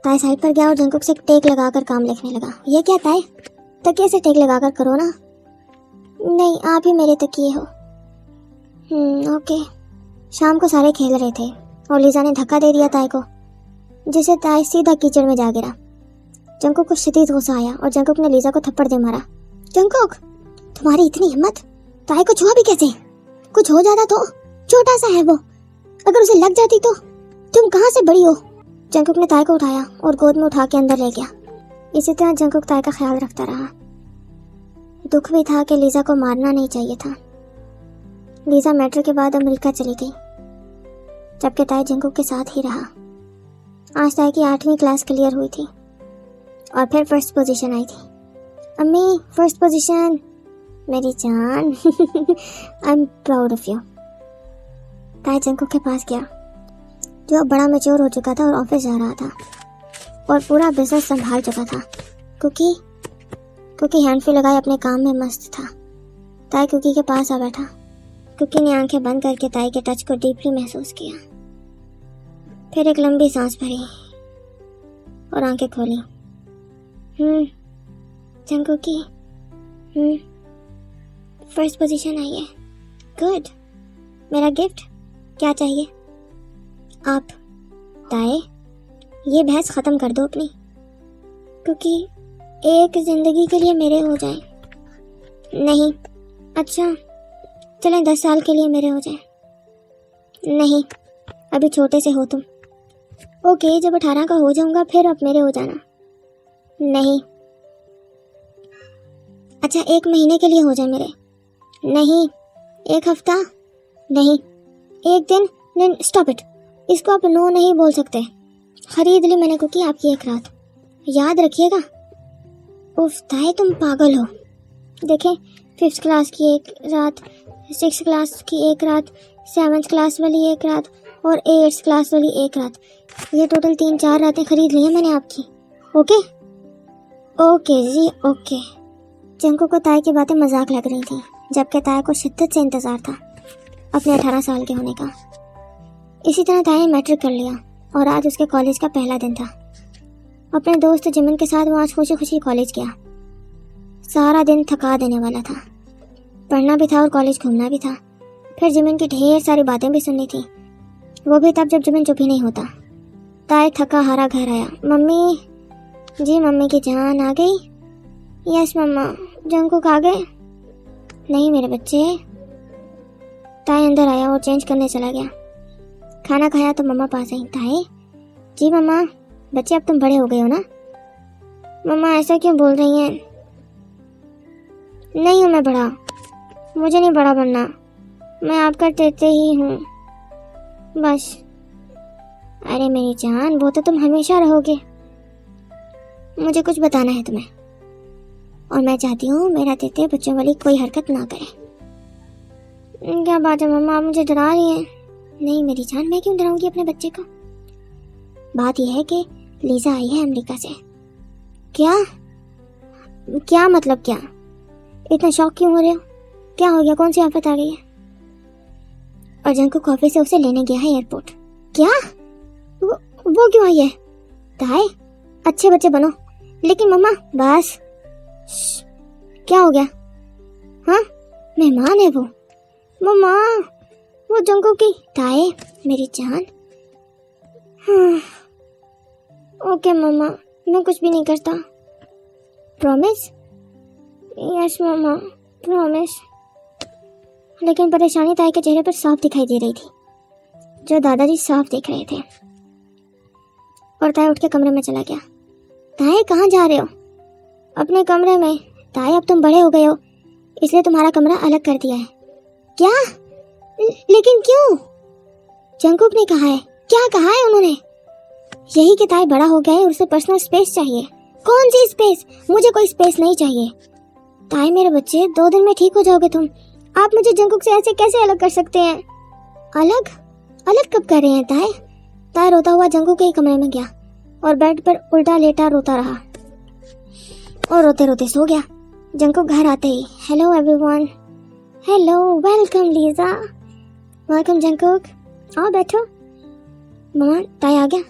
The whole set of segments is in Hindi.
ताई साइड पर गया और जंकुक से टेक लगाकर काम लिखने लगा। ये क्या ताई, तकिए से टेक लगाकर करो ना। नहीं, आप ही मेरे तकिए हो। ओके। शाम को सारे खेल रहे थे और लीजा ने धक्का दे दिया ताई को, जिसे ताई सीधा कीचड़ में जा गिरा। जंकुक को शदीद गुस्सा आया और जंकुक ने लीजा को थप्पड़ दे मारा। जंकुक, तुम्हारी इतनी हिम्मत, ताई को छुआ भी कैसे? कुछ हो जाता तो? छोटा सा है वो, अगर उसे लग जाती तो? तुम कहाँ से बड़ी हो? जंकुक ने ताई को उठाया और गोद में उठा के अंदर ले गया। इसी तरह जंकुक ताई का ख्याल रखता रहा। दुख भी था कि लीजा को मारना नहीं चाहिए था। लीजा मैट्रिक के बाद अमेरिका चली गई, जबकि ताई जंकुक के साथ ही रहा। आज ताई की 8वीं क्लास क्लियर हुई थी और फिर फर्स्ट पोजीशन आई थी। अम्मी, फर्स्ट पोजीशन, मेरी जान। I am proud of you. ताई जंकुक के पास गया, जो अब बड़ा मैच्योर हो चुका था और ऑफिस जा रहा था और पूरा बिजनेस संभाल चुका था। कुकी हैंड फ्री लगाए अपने काम में मस्त था। ताई कुकी के पास आ बैठा। कुकी ने आंखें बंद करके ताई के टच को डीपली महसूस किया, फिर एक लंबी सांस भरी और आंखें खोली। जंकुकी, फर्स्ट पोजीशन आई है। गुड। मेरा गिफ्ट क्या चाहिए? आप। ताई, ये बहस खत्म कर दो अपनी, क्योंकि एक जिंदगी के लिए मेरे हो जाए। नहीं। अच्छा, चलें 10 साल के लिए मेरे हो जाए। नहीं, अभी छोटे से हो तुम। ओके, जब 18 का हो जाऊंगा फिर अब मेरे हो जाना। नहीं। अच्छा, 1 महीने के लिए हो जाए मेरे। नहीं। 1 हफ्ता। नहीं। 1 दिन। नहीं, स्टॉप इट, इसको आप नो नहीं बोल सकते। खरीद ली मैंने कुकी आपकी 1 रात, याद रखिएगा। उफ ताई, तुम पागल हो। देखें, 5th क्लास की 1 रात, 6th क्लास की 1 रात, 7th क्लास वाली 1 रात और 8th क्लास वाली 1 रात, ये टोटल 3-4 रातें खरीद ली हैं मैंने आपकी। ओके ओके जी, ओके। जंकुक को ताई की बातें मजाक लग रही थी, जबकि ताई को शिद्दत से इंतजार था अपने 18 साल के होने का। इसी तरह ताई ने मैट्रिक कर लिया और आज उसके कॉलेज का पहला दिन था। अपने दोस्त जिमिन के साथ वो आज खुशी खुशी कॉलेज गया। सारा दिन थका देने वाला था, पढ़ना भी था और कॉलेज घूमना भी था। फिर जिमिन की ढेर सारी बातें भी सुननी थी, वो भी तब जब जिमिन चुप ही नहीं होता। ताई थका हारा घर आया। मम्मी जी, मम्मी की जान आ गई? यस मम्मा। जंकुक आ गए? नहीं मेरे बच्चे। ताई अंदर आया और चेंज करने चला गया। खाना खाया तो मम्मा पास आई। ताई जी मम्मा। बच्चे, अब तुम बड़े हो गए हो ना? मम्मा ऐसा क्यों बोल रही हैं? नहीं हूँ मैं बड़ा, मुझे नहीं बड़ा बनना, मैं आपका देते ही हूँ बस। अरे मेरी जान, वो तो तुम हमेशा रहोगे। मुझे कुछ बताना है तुम्हें, और मैं चाहती हूँ मेरा देते बच्चों वाली कोई हरकत ना करे। क्या बात है मम्मा, आप मुझे डरा रही हैं? नहीं मेरी जान, मैं क्यों डराऊंगी अपने बच्चे को। बात यह है कि लीजा आई है अमेरिका से। क्या? क्या मतलब क्या? इतना शौक क्यों हो रहे हो? क्या हो गया? कौन सी आफत आ गई है? और जंकुक ऑफिस से उसे लेने गया है एयरपोर्ट। क्या? वो क्यों आई है? ताई, अच्छे बच्चे बनो। लेकिन मम्मा बस। क्या हो गया? हाँ, मेहमान है वो। मम्मा, वो जंकुक की। ताई मेरी जान। हाँ, ओके मम्मा, मैं कुछ भी नहीं करता। प्रॉमिस? यस मम्मा, प्रॉमिस। लेकिन परेशानी ताई के चेहरे पर साफ दिखाई दे रही थी, जो दादाजी साफ देख रहे थे। और ताई उठ के कमरे में चला गया। ताई कहाँ जा रहे हो? अपने कमरे में। ताई अब तुम बड़े हो गए हो, इसलिए तुम्हारा कमरा अलग कर दिया है। क्या? लेकिन क्यों? जंकुक ने कहा है। क्या कहा है उन्होंने? यही कि ताई बड़ा हो गया है और उसे पर्सनल स्पेस चाहिए। कौन सी स्पेस? मुझे कोई स्पेस नहीं चाहिए। ताई मेरे बच्चे, 2 दिन में ठीक हो जाओगे तुम। आप मुझे जंकुक से ऐसे कैसे अलग कर सकते हैं? अलग? अलग कब कर रहे हैं ताई? ताई रोता हुआ जंकुक के ही कमरे में गया और बेड पर उल्टा लेटा रोता रहा और रोते रोते सो गया। जंकुक घर आते ही, hello everyone. Hello, welcome Lisa. Welcome Jungkook, आओ बैठो। मम्मा, ताई आ गया।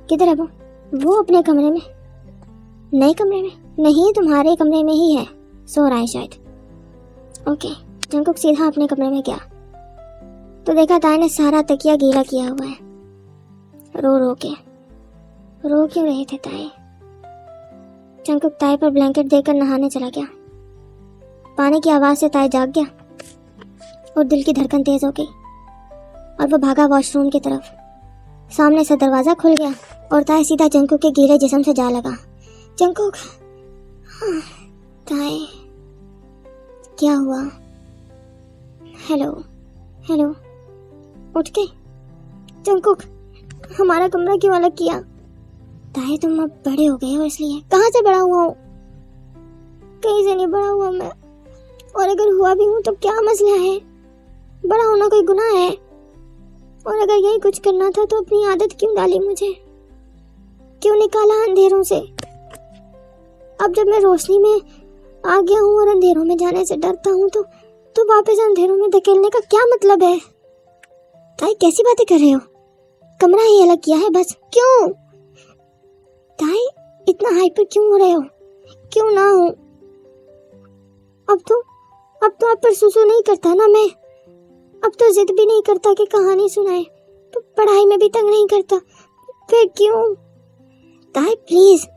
किधर है वो? वो अपने कमरे में? नए कमरे में? नहीं, तुम्हारे कमरे में ही है, सो रहा है शायद। ओके। जंकुक सीधा अपने कमरे में गया तो देखा ताई ने सारा तकिया गीला किया हुआ है। रो क्यों रहे थे ताई? जंकुक ताई पर ब्लैंकेट देकर नहाने चला गया। पानी की आवाज से ताई जाग गया और दिल की धड़कन तेज हो गई और वो भागा वॉशरूम की तरफ। सामने से दरवाजा खुल गया और ताई सीधा जंकुक के गीले जिस्म से जा लगा। जंकुक। हाँ, ताई क्या हुआ? हेलो उठ गई? जंकुक, हमारा कमरा क्यों अलग किया? ताई तुम अब बड़े हो गए हो इसलिए। कहाँ से बड़ा हुआ हूँ? कहीं से नहीं बड़ा हुआ मैं, और अगर हुआ भी हूँ तो क्या मसला है? बड़ा होना कोई गुनाह है? और अगर यही कुछ करना था तो अपनी आदत क्यों डाली मुझे? क्यों निकाला अंधेरों से? अब जब मैं रोशनी में आ गया हूँ और अंधेरों में जाने से डरता हूँ तो वापस अंधेरों में धकेलने का क्या मतलब है? ताई कैसी बातें कर रहे हो? कमरा ही अलग किया है बस। क्यों ताई इतना हाइपर क्यों हो रहे हो? क्यों ना हो? अब तो आप पर सुसु नहीं करता ना मैं। अब तो जिद भी नहीं करता कि कहानी सुनाए, तो पढ़ाई में भी तंग नहीं करता। फिर क्यों? ताई प्लीज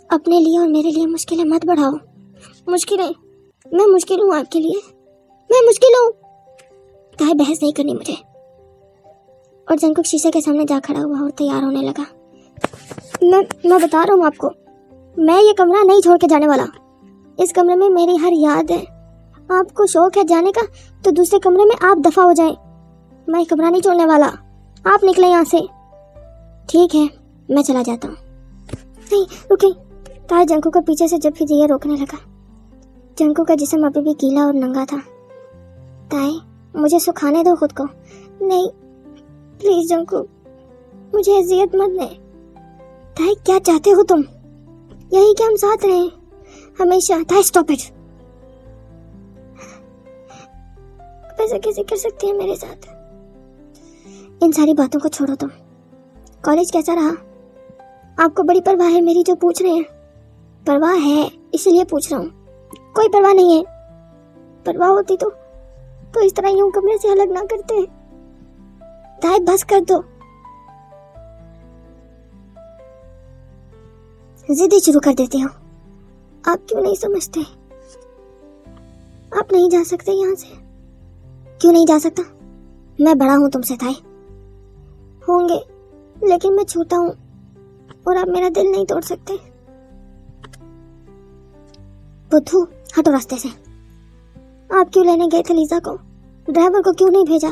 अपने लिए और मेरे लिए मुश्किलें मत बढ़ाओ। मुश्किलें? मैं मुश्किल हूँ आपके लिए? मैं मुश्किल हूँ? ताई बहस नहीं करनी मुझे। और जंकुक शीशे के सामने जा खड़ा हुआ और तैयार होने लगा। मैं बता रहा हूँ आपको, मैं ये कमरा नहीं छोड़ के जाने वाला। इस कमरे में मेरी हर याद है। आपको शौक है जाने का तो दूसरे कमरे में आप दफा हो जाएं। मैं कमरा नहीं छोड़ने वाला। आप निकले यहाँ से। ठीक है, मैं चला जाता हूँ। नहीं रुके। ताई जंकुक का पीछे से जब भी दिया रोकने लगा। जंकुक का जिस्म अभी भी गीला और नंगा था। ताई मुझे सुखाने दो खुद को। नहीं प्लीज जंकुक, मुझे अजियत मत दे। ताई क्या चाहते हो तुम? यही कि हम साथ रहें हमेशा। ताई स्टॉप इट। ऐसा कैसे कर सकती है मेरे साथ? इन सारी बातों को छोड़ो तुम। कॉलेज कैसा रहा? आपको बड़ी परवाह है मेरी जो पूछ रहे हैं? परवाह है इसलिए पूछ रहा हूँ। कोई परवाह नहीं है। परवाह होती तो इस तरह यूं कमरे से अलग ना करते। ताई बस कर दो। जिद ही शुरू कर देते हो। आप क्यों नहीं समझते? आप नहीं जा सकते यहाँ से। क्यों नहीं जा सकता? मैं बड़ा हूं तुमसे ताई। होंगे, लेकिन मैं छोटा हूं और आप मेरा दिल नहीं तोड़ सकते। बुद्धू हटो रास्ते से। आप क्यों लेने गए थे लीजा को? ड्राइवर को क्यों नहीं भेजा?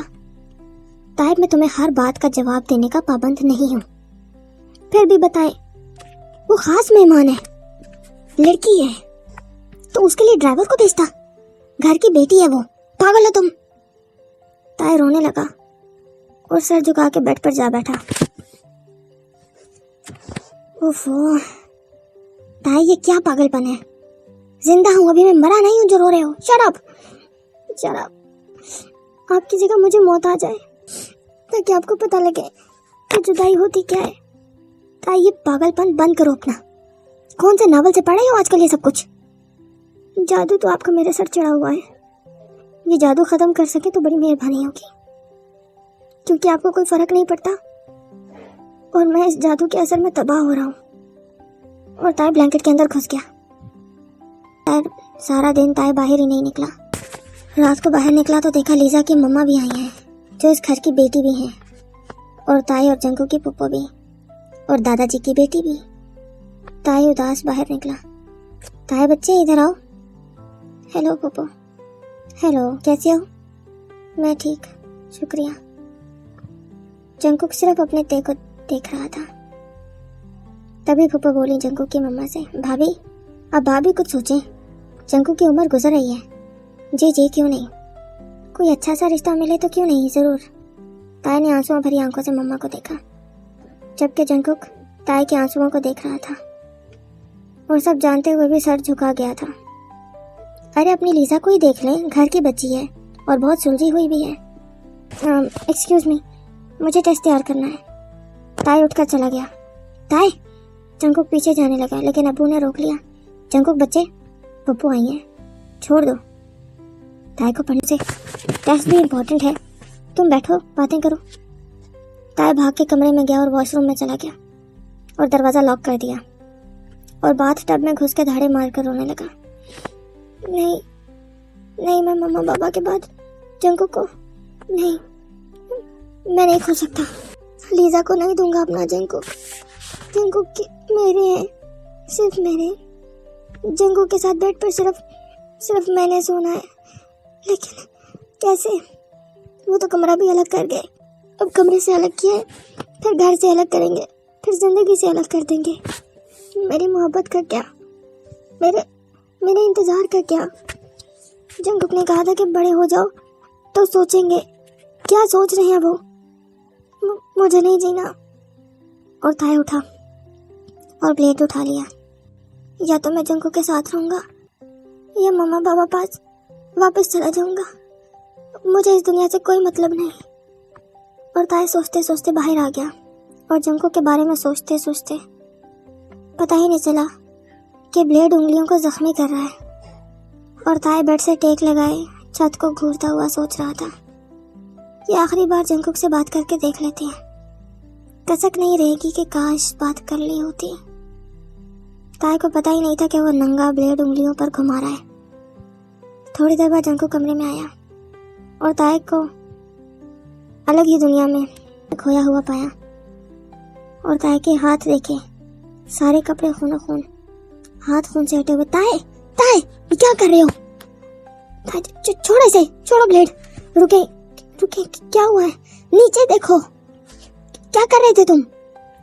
ताई मैं तुम्हें हर बात का जवाब देने का पाबंद नहीं हूं। फिर भी बताएं, वो खास मेहमान है, लड़की है, तो उसके लिए ड्राइवर को भेजता? घर की बेटी है वो। पागल हो तुम। ताई रोने लगा और सर झुका के बेड पर जा बैठा। ओफो ताई ये क्या पागलपन है? जिंदा हूं अभी, मैं मरा नहीं हूं जो रो रहे हो। Shut up. आपकी जगह मुझे मौत आ जाए ताकि आपको पता लगे कि जुदाई होती क्या है। ताई ये पागलपन बंद करो अपना। कौन से नावल से पढ़े हो आजकल ये सब कुछ? जादू तो आपका मेरे सर चढ़ा हुआ है। ये जादू खत्म कर सके तो बड़ी मेहरबानी होगी, क्योंकि आपको कोई फर्क नहीं पड़ता और मैं इस जादू के असर में तबाह हो रहा हूँ। और ताई ब्लैंकेट के अंदर घुस गया। सारा दिन ताई बाहर ही नहीं निकला। रात को बाहर निकला तो देखा लीजा की मम्मा भी आई हैं, जो इस घर की बेटी भी हैं, और ताई और जंकू की पुप्पो भी, और दादाजी की बेटी भी। ताई उदास बाहर निकला। ताई बच्चे इधर आओ। हेलो पुप्पो। हेलो, कैसे हो? मैं ठीक, शुक्रिया। जंकुक सिर्फ अपने ते को देख रहा था। तभी पुप्पो बोली जंकुक की मम्मा से, भाभी अब भाभी कुछ सोचें। जंकुक की उम्र गुजर रही है। जी क्यों नहीं, कोई अच्छा सा रिश्ता मिले तो क्यों नहीं, जरूर। ताई ने आंसुओं भरी आंखों से मम्मा को देखा, जबकि जंकुक ताई के आंसुओं को देख रहा था और सब जानते हुए भी सर झुका गया था। अरे अपनी लीजा को ही देख लें, घर की बच्ची है और बहुत सुलझी हुई भी है। एक्सक्यूज मी, मुझे टेस्ट तैयार करना है। ताई उठकर चला गया। ताई। जंकुक पीछे जाने लगा लेकिन अब्बू ने रोक लिया। जंकुक बच्चे, पप्पू आई है, छोड़ दो। ताई को पढ़ने से टेस्ट भी इम्पोर्टेंट है, तुम बैठो बातें करो। ताई भाग के कमरे में गया और वॉशरूम में चला गया और दरवाज़ा लॉक कर दिया और बाथ टब में घुस के धाड़े मार कर रोने लगा। नहीं नहीं, मैं मम्मा पापा के बाद जंकुक को नहीं, मैं नहीं खो सकता। लीजा को नहीं दूंगा अपना जंकुक। जंकुक मेरे हैं, सिर्फ मेरे। जंकुक के साथ बेड पर सिर्फ मैंने सोना है। लेकिन कैसे? वो तो कमरा भी अलग कर गए। अब कमरे से अलग किया है, फिर घर से अलग करेंगे, फिर जिंदगी से अलग कर देंगे। मेरी मोहब्बत का क्या, मेरे इंतजार का क्या? जंकुक ने कहा था कि बड़े हो जाओ तो सोचेंगे। क्या सोच रहे हैं वो? मुझे नहीं जीना। और ताई उठा और ब्लेड उठा लिया। या तो मैं जंकुक के साथ रहूंगा या मम्मा पापा पास वापस चला जाऊंगा। मुझे इस दुनिया से कोई मतलब नहीं। और ताई सोचते सोचते बाहर आ गया और जंकुक के बारे में सोचते सोचते पता ही नहीं चला कि ब्लेड उंगलियों को जख्मी कर रहा है। और ताई बेड से टेक लगाए छत को घूरता हुआ सोच रहा था कि आखिरी बार जंकुक से बात करके देख लेते हैं। कसक नहीं रहेगी कि काश बात कर ली होती। ताई को पता ही नहीं था कि वो नंगा ब्लेड उंगलियों पर घुमा रहा है। थोड़ी देर बाद जंकुक कमरे में आया और ताई को अलग ही दुनिया में खोया हुआ पाया। और ताई के हाथ देखे, सारे कपड़े खून खून, हाथ खून से हटे हुए। ताई ताई, ये क्या कर रहे हो? ताई छोड़ो इसे, छोड़ो ब्लेड। रुके रुके, क्या हुआ है? नीचे देखो। क्या कर रहे थे तुम?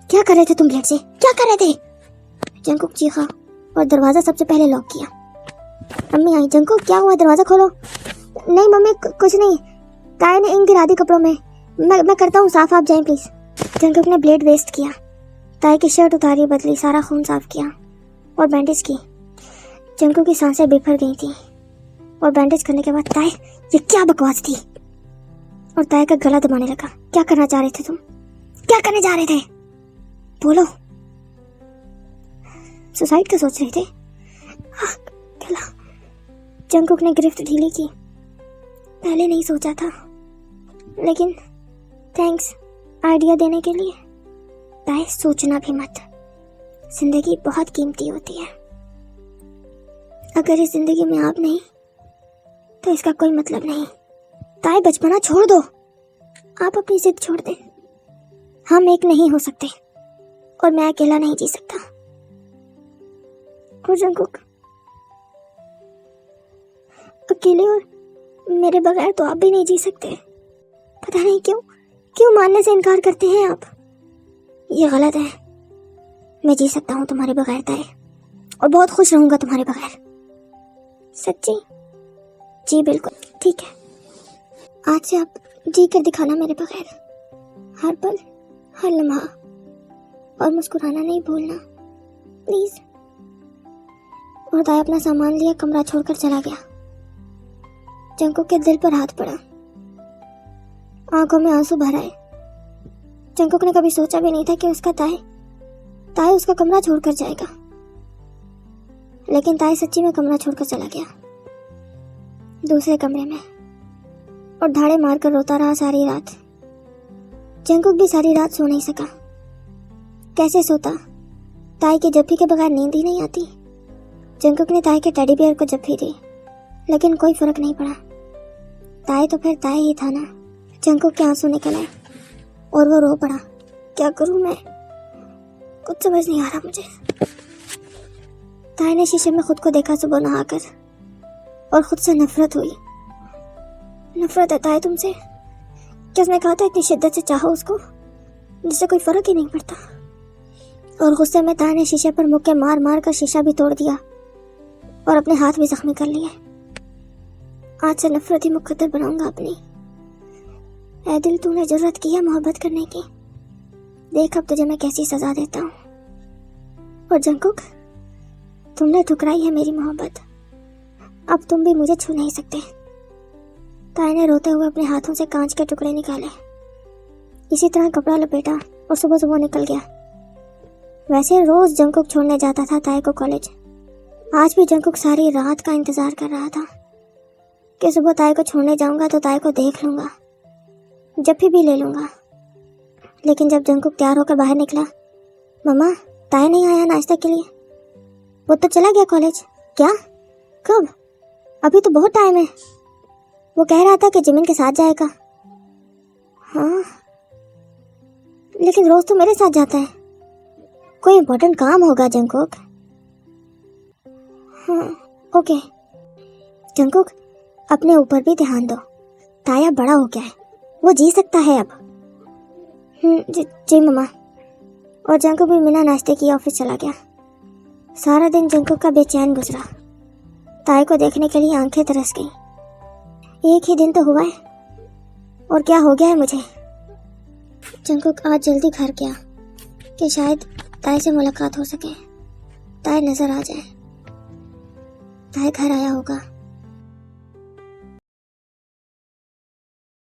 क्या कर रहे थे तुम ब्लेड से? क्या कर रहे थे? जंकुक चीखा और दरवाजा सबसे पहले लॉक किया। अम्मी आई। जंकुक क्या हुआ? दरवाजा खोलो। नहीं मम्मी, कुछ नहीं, ताई ने इंक गिरा दी कपड़ों में। मैं करता हूँ साफ, आप जाएं प्लीज। जंकुक ने ब्लेड वेस्ट किया, ताई की शर्ट उतारी, बदली, सारा खून साफ किया और बैंडेज की। जंकुक की सांसें बिफर गई थी और बैंडेज करने के बाद ताई, ये क्या बकवास थी? और ताई का गला दबाने लगा। क्या करना चाह रहे थे तुम? क्या करने जा रहे थे? बोलो। सुसाइड का सोच रहे थे? गला। जंकुक ने गिरफ्त ढीली की। पहले नहीं सोचा था, लेकिन थैंक्स आइडिया देने के लिए। ताई सोचना भी मत, जिंदगी बहुत कीमती होती है। अगर इस जिंदगी में आप नहीं तो इसका कोई मतलब नहीं। ताई बचपना छोड़ दो, आप अपनी जिद छोड़ दें। हम एक नहीं हो सकते और मैं अकेला नहीं जी सकता। और जंकुक अकेले और मेरे बगैर तो आप भी नहीं जी सकते। पता नहीं क्यों मानने से इनकार करते हैं आप। ये गलत है। मैं जी सकता हूँ तुम्हारे बगैर ताई, और बहुत खुश रहूंगा तुम्हारे बगैर। सच्ची? जी बिल्कुल, ठीक है। आज से आप जी कर दिखाना मेरे बगैर, हर पल, हर लम्हा। और मुस्कुराना नहीं भूलना, प्लीज। और ताई अपना सामान लिया, कमरा छोड़कर चला गया। जंकुक के दिल पर हाथ पड़ा, आंखों में आंसू भर आए। जंकुक ने कभी सोचा भी नहीं था कि उसका ताई उसका कमरा छोड़कर जाएगा। लेकिन ताई सच्ची में कमरा छोड़कर चला गया, दूसरे कमरे में, और धाड़े मारकर रोता रहा सारी रात। जंकुक भी सारी रात सो नहीं सका। कैसे सोता? ताई के जप्पी के बगैर नींद ही नहीं आती। जंकुक ने ताई के टेडी बियर को जप्पी दी, लेकिन कोई फर्क नहीं पड़ा। ताई तो फिर ताई ही था ना। जंकुक के आंसू निकल आए और वो रो पड़ा। क्या करूं मैं? कुछ समझ नहीं आ रहा मुझे। ताई ने शीशे में खुद को देखा सुबह नहाकर, और खुद से नफरत हुई। नफरत है ताई तुमसे। क्या उसने कहा था इतनी शिद्दत से चाहो उसको जिससे कोई फर्क ही नहीं पड़ता? और गुस्से में ताई ने शीशे पर मुक्के मार मार कर शीशा भी तोड़ दिया और अपने हाथ भी जख्मी कर लिए। आज से नफरत ही मुकद्दर बनाऊंगा अपनी। ऐ दिल, तूने जरूरत की है मोहब्बत करने की, देख अब तुझे मैं कैसी सजा देता हूँ। और जंकुक, तुमने ठुकराई है मेरी मोहब्बत, अब तुम भी मुझे छू नहीं सकते। ताई ने रोते हुए अपने हाथों से कांच के टुकड़े निकाले, इसी तरह कपड़ा लपेटा और सुबह सुबह निकल गया। वैसे रोज जंकुक छोड़ने जाता था ताई को कॉलेज। आज भी जंकुक सारी रात का इंतजार कर रहा था कि सुबह ताई को छोड़ने जाऊंगा तो ताई को देख लूंगा, जब भी ले लूंगा। लेकिन जब जंकुक तैयार होकर बाहर निकला, मम्मा ताई नहीं आया नाश्ते के लिए, वो तो चला गया कॉलेज। क्या? कब? अभी तो बहुत टाइम है। वो कह रहा था कि जिमिन के साथ जाएगा। हाँ, लेकिन रोज तो मेरे साथ जाता है। कोई इम्पोर्टेंट काम होगा जंकुक। हाँ, ओके। जंकुक, अपने ऊपर भी ध्यान दो। ताया बड़ा हो गया है, वो जी सकता है अब। जी मम्मा। और जंकुक भी बिना नाश्ते किए ऑफिस चला गया। सारा दिन जंकुक का बेचैन गुजरा। ताई को देखने के लिए आंखें तरस गई। एक ही दिन तो हुआ है और क्या हो गया है मुझे। जंकुक आज जल्दी घर गया कि शायद ताई से मुलाकात हो सके, ताई नजर आ जाए। ताई घर आया होगा।